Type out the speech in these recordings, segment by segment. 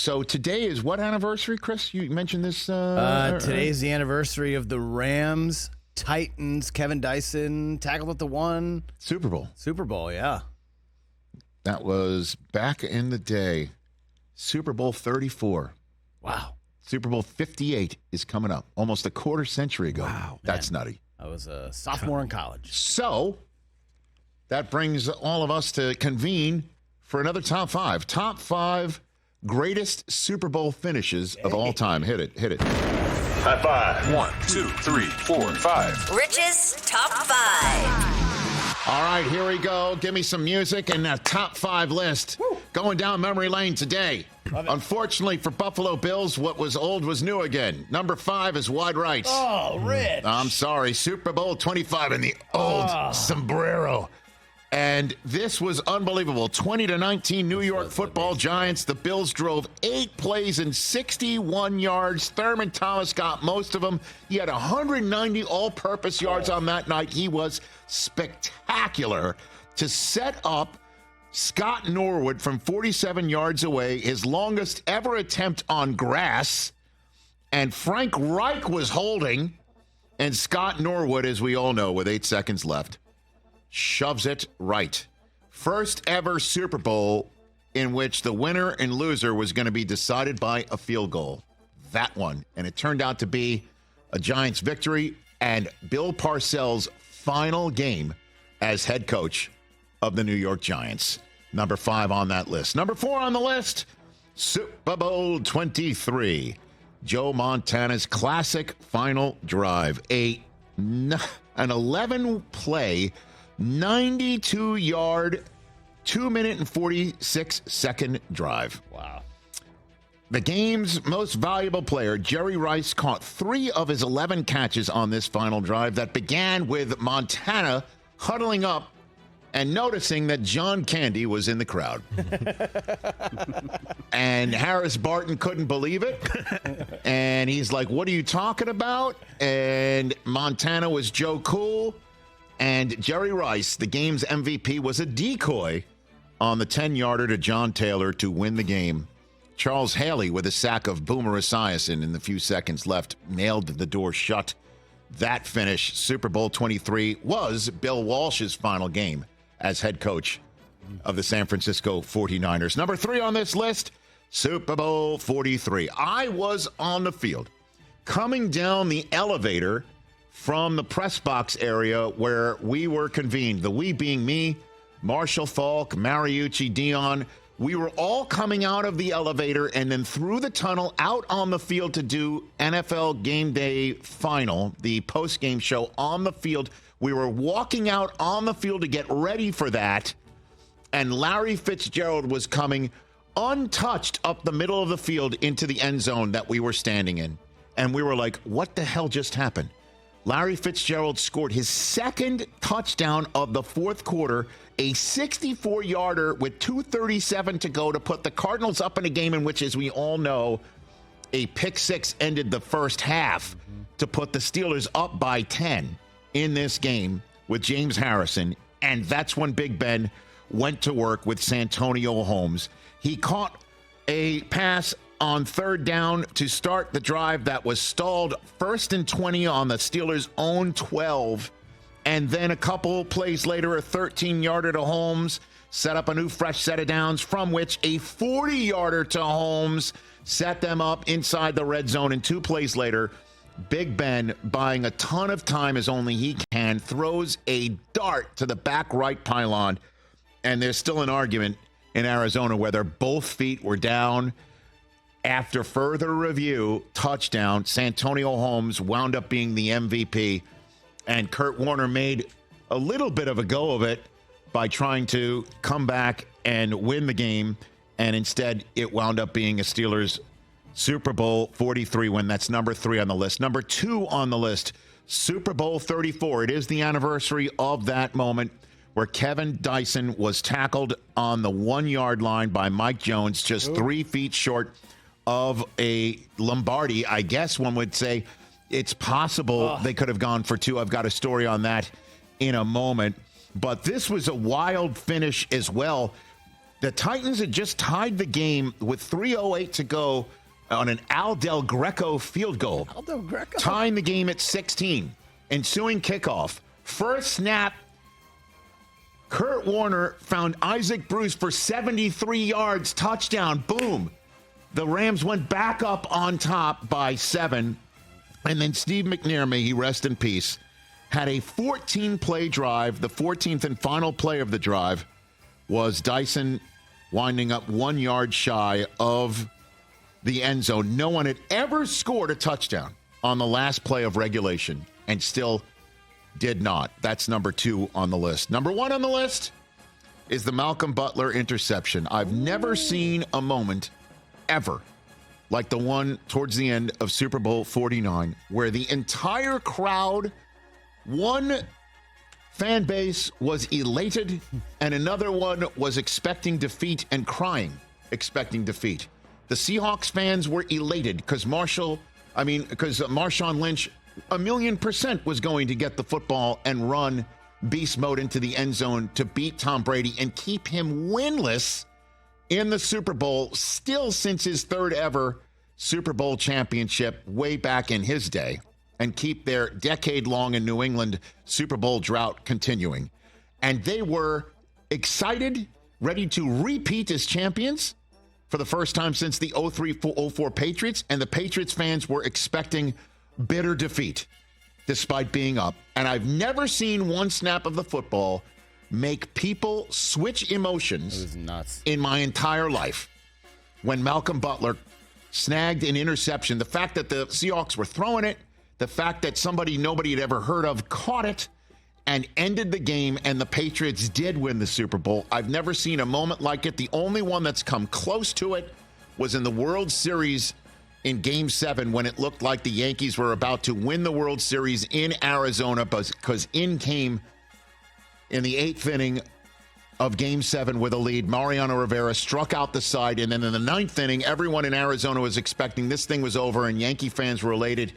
So today is what anniversary, Chris? You mentioned this. Today's the anniversary of the Rams, Titans, Kevin Dyson tackled at the one. Super Bowl, yeah. That was back in the day. Super Bowl 34. Wow. Super Bowl 58 is coming up. Almost a quarter century ago. Wow. That's nutty. I was a sophomore in college. So that brings all of us to convene for another top five. Top five greatest Super Bowl finishes of all time. Hit it. High five. 1, 2, 3, 4, 5. Rich's Top 5. All right, here we go. Give me some music and a top five list. Woo. Going down memory lane today. Unfortunately for Buffalo Bills, what was old was new again. Number 5 is Wide Right. Oh, Rich. I'm sorry. Super Bowl 25 in the old sombrero. And this was unbelievable. 20-19 New York Football Giants. The Bills drove 8 plays and 61 yards. Thurman Thomas got most of them. He had 190 all-purpose yards on that night. He was spectacular to set up Scott Norwood from 47 yards away, his longest ever attempt on grass. And Frank Reich was holding. And Scott Norwood, as we all know, with 8 seconds left, shoves it right. First ever Super Bowl in which the winner and loser was going to be decided by a field goal. That one. And it turned out to be a Giants victory and Bill Parcells' final game as head coach of the New York Giants. Number 5 on that list. Number 4 on the list, Super Bowl 23. Joe Montana's classic final drive. An 11-play 92-yard, 2-minute and 46-second drive. Wow. The game's most valuable player, Jerry Rice, caught 3 of his 11 catches on this final drive that began with Montana huddling up and noticing that John Candy was in the crowd. And Harris Barton couldn't believe it. And he's like, what are you talking about? And Montana was Joe Cool. And Jerry Rice, the game's MVP, was a decoy on the 10-yarder to John Taylor to win the game. Charles Haley, with a sack of Boomer Esiason in the few seconds left, nailed the door shut. That finish, Super Bowl 23, was Bill Walsh's final game as head coach of the San Francisco 49ers. Number 3 on this list, Super Bowl 43. I was on the field, coming down the elevator from the press box area where we were convened, the we being me, Marshall Falk, Mariucci, Dion. We were all coming out of the elevator and then through the tunnel out on the field to do NFL Game Day Final, the post-game show on the field. We were walking out on the field to get ready for that, and Larry Fitzgerald was coming untouched up the middle of the field into the end zone that we were standing in. And we were like, what the hell just happened? Larry Fitzgerald scored his second touchdown of the fourth quarter, a 64-yarder with 2:37 to go to put the Cardinals up in a game in which, as we all know, a pick six ended the first half to put the Steelers up by 10 in this game with James Harrison. And that's when Big Ben went to work with Santonio Holmes. He caught a pass on third down to start the drive that was stalled 1st and 20 on the Steelers' own 12. And then a couple plays later, a 13-yarder to Holmes, set up a new fresh set of downs, from which a 40-yarder to Holmes set them up inside the red zone. And 2 plays later, Big Ben, buying a ton of time as only he can, throws a dart to the back right pylon. And there's still an argument in Arizona whether both feet were down. After further review, touchdown. Santonio Holmes wound up being the MVP. And Kurt Warner made a little bit of a go of it by trying to come back and win the game. And instead, it wound up being a Steelers Super Bowl 43 win. That's number 3 on the list. Number 2 on the list, Super Bowl 34. It is the anniversary of that moment where Kevin Dyson was tackled on the 1-yard line by Mike Jones, just 3 feet short of a Lombardi. I guess one would say it's possible they could have gone for 2. I've got a story on that in a moment. But this was a wild finish as well. The Titans had just tied the game with 3:08 to go on an Al Del Greco field goal. Al Del Greco. Tying the game at 16. Ensuing kickoff. First snap, Kurt Warner found Isaac Bruce for 73 yards, touchdown, boom. The Rams went back up on top by 7. And then Steve McNair, may he rest in peace, had a 14-play drive. The 14th and final play of the drive was Dyson winding up 1 yard shy of the end zone. No one had ever scored a touchdown on the last play of regulation and still did not. That's number 2 on the list. Number 1 on the list is the Malcolm Butler interception. I've never seen a moment ever like the one towards the end of Super Bowl 49 where the entire crowd, one fan base was elated and another one was expecting defeat and crying, expecting defeat. The Seahawks fans were elated because Marshawn Lynch 1,000,000% was going to get the football and run beast mode into the end zone to beat Tom Brady and keep him winless in the Super Bowl, still since his third ever Super Bowl championship way back in his day, and keep their decade-long in New England Super Bowl drought continuing. And they were excited, ready to repeat as champions for the first time since the 03-04 Patriots, and the Patriots fans were expecting bitter defeat despite being up. And I've never seen one snap of the football make people switch emotions It was nuts. in my entire life. When Malcolm Butler snagged an interception, the fact that the Seahawks were throwing it, the fact that somebody nobody had ever heard of caught it and ended the game, and the Patriots did win the Super Bowl. I've never seen a moment like it. The only one that's come close to it was in the World Series in Game 7 when it looked like the Yankees were about to win the World Series in Arizona because in came, in the 8th inning of Game 7 with a lead, Mariano Rivera struck out the side, and then in the 9th inning, everyone in Arizona was expecting this thing was over, and Yankee fans were elated,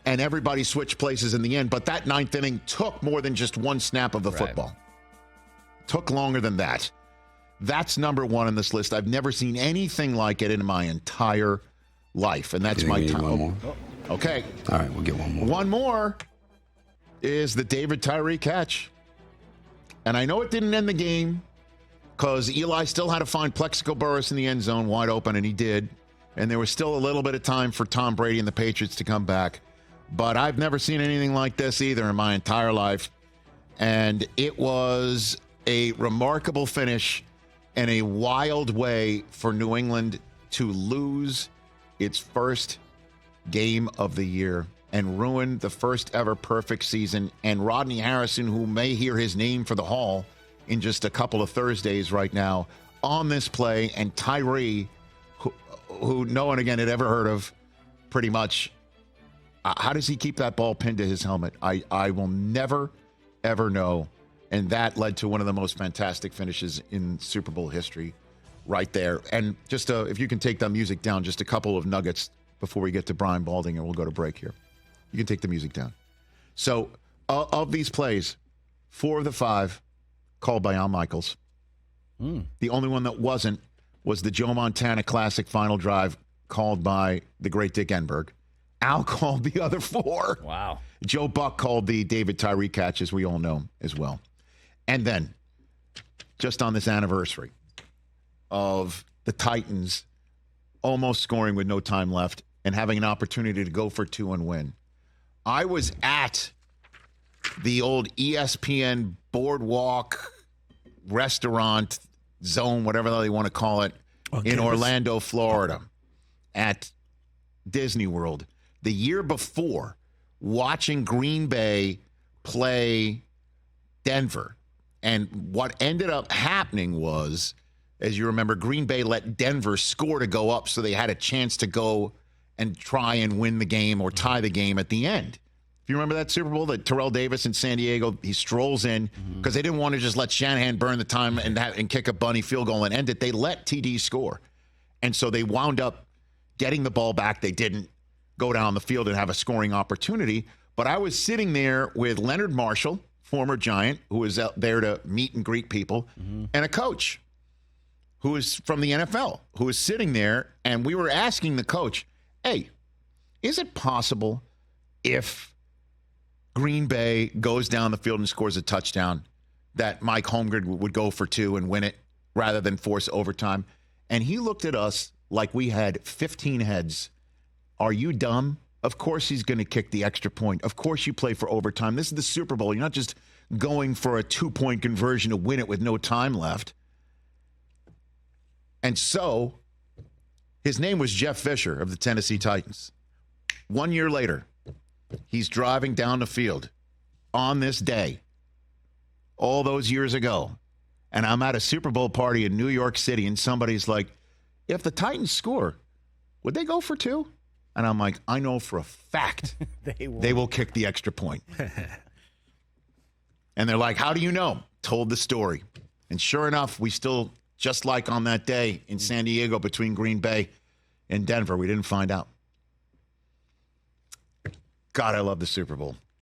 and everybody switched places in the end. But that 9th inning took more than just one snap of the football. Took longer than that. That's number 1 on this list. I've never seen anything like it in my entire life, and that's my time. One more? Okay. All right, we'll get one more. One more is the David Tyree catch. And I know it didn't end the game because Eli still had to find Plexico Burress in the end zone wide open, and he did. And there was still a little bit of time for Tom Brady and the Patriots to come back. But I've never seen anything like this either in my entire life. And it was a remarkable finish and a wild way for New England to lose its first game of the year and ruin the first ever perfect season. And Rodney Harrison, who may hear his name for the Hall in just a couple of Thursdays right now, on this play, and Tyree, who no one again had ever heard of, pretty much. How does he keep that ball pinned to his helmet? I will never, ever know. And that led to one of the most fantastic finishes in Super Bowl history right there. And just if you can take the music down, just a couple of nuggets before we get to Brian Balding, and we'll go to break here. You can take the music down. So of these plays, 4 of the 5 called by Al Michaels. The only one that wasn't was the Joe Montana Classic final drive called by the great Dick Enberg. Al called the other 4. Wow. Joe Buck called the David Tyree catch, as we all know as well. And then, just on this anniversary of the Titans almost scoring with no time left and having an opportunity to go for 2 and win, I was at the old ESPN Boardwalk restaurant zone, whatever they want to call it, in Orlando, Florida, at Disney World the year before, watching Green Bay play Denver. And what ended up happening was, as you remember, Green Bay let Denver score to go up so they had a chance to go and try and win the game or tie the game at the end. If you remember that Super Bowl, that Terrell Davis in San Diego, he strolls in because they didn't want to just let Shanahan burn the time and kick a bunny field goal and end it. They let TD score. And so they wound up getting the ball back. They didn't go down the field and have a scoring opportunity. But I was sitting there with Leonard Marshall, former Giant, who was out there to meet and greet people, and a coach who is from the NFL, who is sitting there, and we were asking the coach, hey, is it possible if Green Bay goes down the field and scores a touchdown that Mike Holmgren would go for 2 and win it rather than force overtime? And he looked at us like we had 15 heads. Are you dumb? Of course he's going to kick the extra point. Of course you play for overtime. This is the Super Bowl. You're not just going for a 2-point conversion to win it with no time left. And so his name was Jeff Fisher of the Tennessee Titans. 1 year later, he's driving down the field on this day, all those years ago. And I'm at a Super Bowl party in New York City, and somebody's like, if the Titans score, would they go for 2? And I'm like, I know for a fact they will kick the extra point. And they're like, how do you know? Told the story. And sure enough, we still, just like on that day in San Diego between Green Bay and Denver, we didn't find out. God, I love the Super Bowl.